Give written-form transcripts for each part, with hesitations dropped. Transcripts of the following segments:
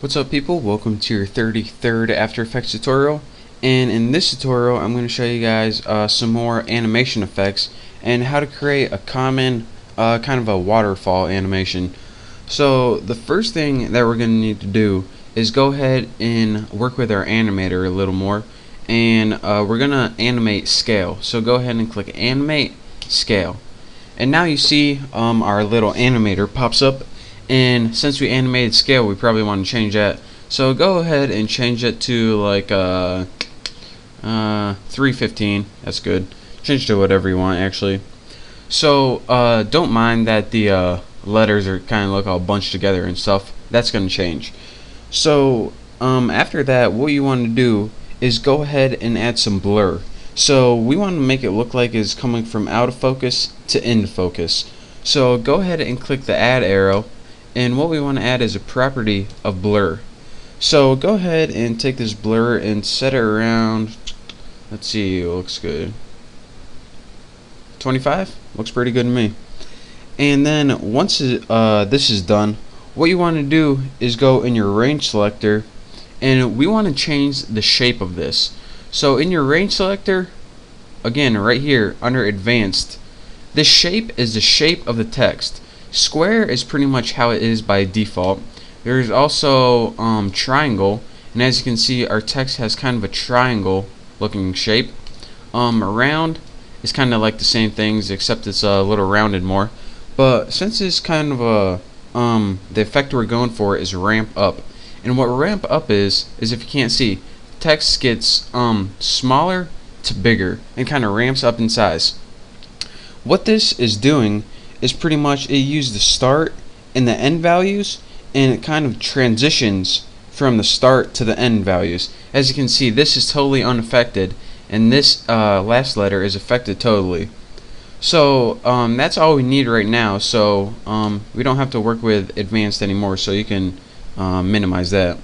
What's up, people? Welcome to your 33rd After Effects tutorial, and in this tutorial I'm going to show you guys some more animation effects and how to create a common kind of a waterfall animation. So the first thing that we're going to need to do is go ahead and work with our animator a little more, and we're going to animate scale. So go ahead and click animate scale, and now you see our little animator pops up. And since we animated scale, we probably want to change that. So go ahead and change it to like 315. That's good. Change to whatever you want, actually. So don't mind that the letters are kind of look all bunched together and stuff. That's going to change. So after that, what you want to do is go ahead and add some blur. So we want to make it look like it's coming from out of focus to into focus. So go ahead and click the add arrow. And what we want to add is a property of blur. So go ahead and take this blur and set it around, let's see, it looks good, 25? Looks pretty good to me. And then once this is done, what you want to do is go in your range selector, and we want to change the shape of this. So in your range selector, again right here under advanced, this shape is the shape of the text. Square is pretty much how it is by default. There's also triangle, and as you can see, our text has kind of a triangle looking shape. Round is kind of like the same things, except it's a little rounded more. But since it's kind of a the effect we're going for is ramp up, and what ramp up is if you can't see, text gets smaller to bigger and kind of ramps up in size. What this is doing is pretty much it uses the start and the end values, and it kind of transitions from the start to the end values. As you can see, this is totally unaffected, and this last letter is affected totally. So that's all we need right now. So we don't have to work with advanced anymore, so you can minimize that.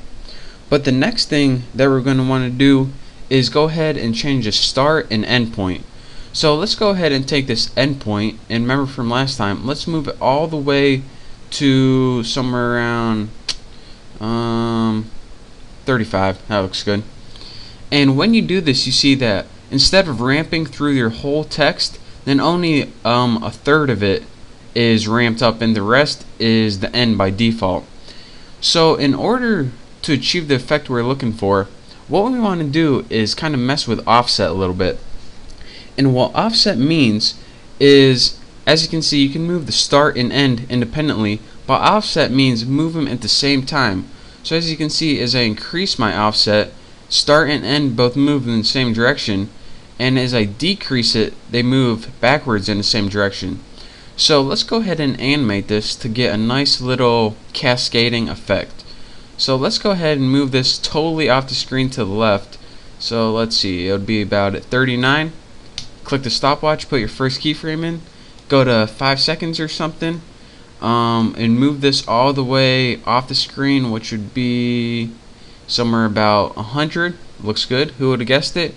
But the next thing that we're going to want to do is go ahead and change the start and end point. So let's go ahead and take this endpoint, and remember from last time, let's move it all the way to somewhere around 35. That looks good. And when you do this, you see that instead of ramping through your whole text, then only a third of it is ramped up, and the rest is the end by default. So in order to achieve the effect we're looking for, what we want to do is kind of mess with offset a little bit. And what offset means is, as you can see, you can move the start and end independently, but offset means move them at the same time. So as you can see, as I increase my offset, start and end both move in the same direction, and as I decrease it, they move backwards in the same direction. So let's go ahead and animate this to get a nice little cascading effect. So let's go ahead and move this totally off the screen to the left. So let's see, it would be about at 39. Click the stopwatch, put your first keyframe in, go to 5 seconds or something, and move this all the way off the screen, which would be somewhere about 100. Looks good. Who would have guessed it?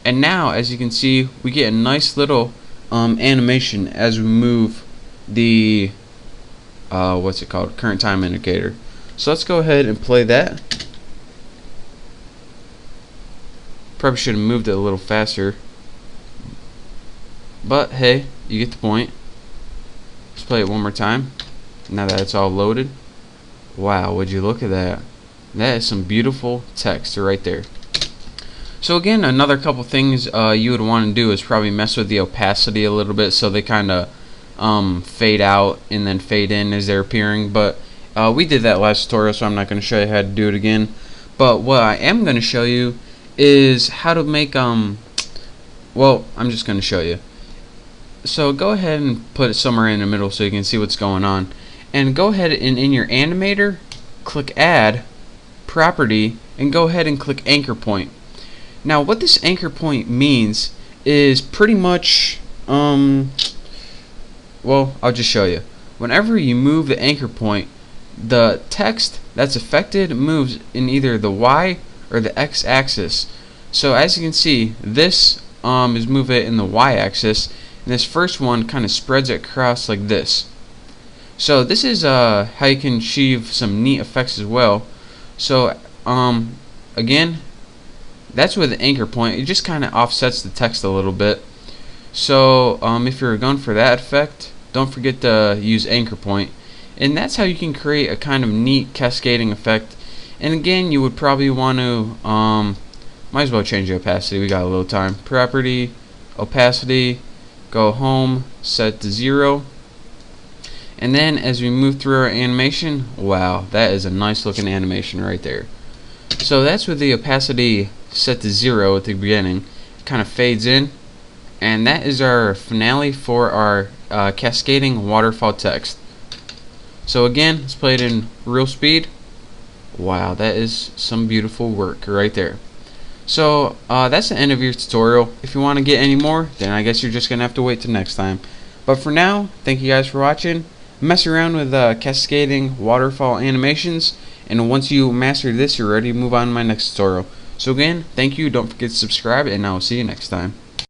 And now, as you can see, we get a nice little animation as we move the what's it called? Current time indicator. So let's go ahead and play that. Probably should have moved it a little faster. But hey, you get the point. Let's play it one more time. Now that it's all loaded. Wow, would you look at that? That is some beautiful text right there. So again, another couple things you would want to do is probably mess with the opacity a little bit, so they kind of fade out and then fade in as they're appearing. But we did that last tutorial, so I'm not going to show you how to do it again. But what I am going to show you is how to make well, I'm just going to show you. So go ahead and put it somewhere in the middle so you can see what's going on. And go ahead and in your animator, click add, property, and go ahead and click anchor point. Now what this anchor point means is pretty much, well, I'll just show you. Whenever you move the anchor point, the text that's affected moves in either the Y or the X axis. So as you can see, this is moving in the Y axis, and this first one kind of spreads it across like this. So this is how you can achieve some neat effects as well. So again, that's with the anchor point. It just kind of offsets the text a little bit. So if you're going for that effect, don't forget to use anchor point, and that's how you can create a kind of neat cascading effect. And again, you would probably want to might as well change the opacity. We got a little time. Property, opacity, go home, set to 0. And then as we move through our animation, wow, that is a nice looking animation right there. So that's with the opacity set to 0 at the beginning. It kind of fades in, and that is our finale for our cascading waterfall text. So again, let's play it in real speed. Wow, that is some beautiful work right there. So that's the end of your tutorial. If you want to get any more, then I guess you're just gonna have to wait till next time. But for now, thank you guys for watching. Mess around with cascading waterfall animations, and once you master this, you're ready to move on to my next tutorial. So again, thank you, don't forget to subscribe, and I will see you next time.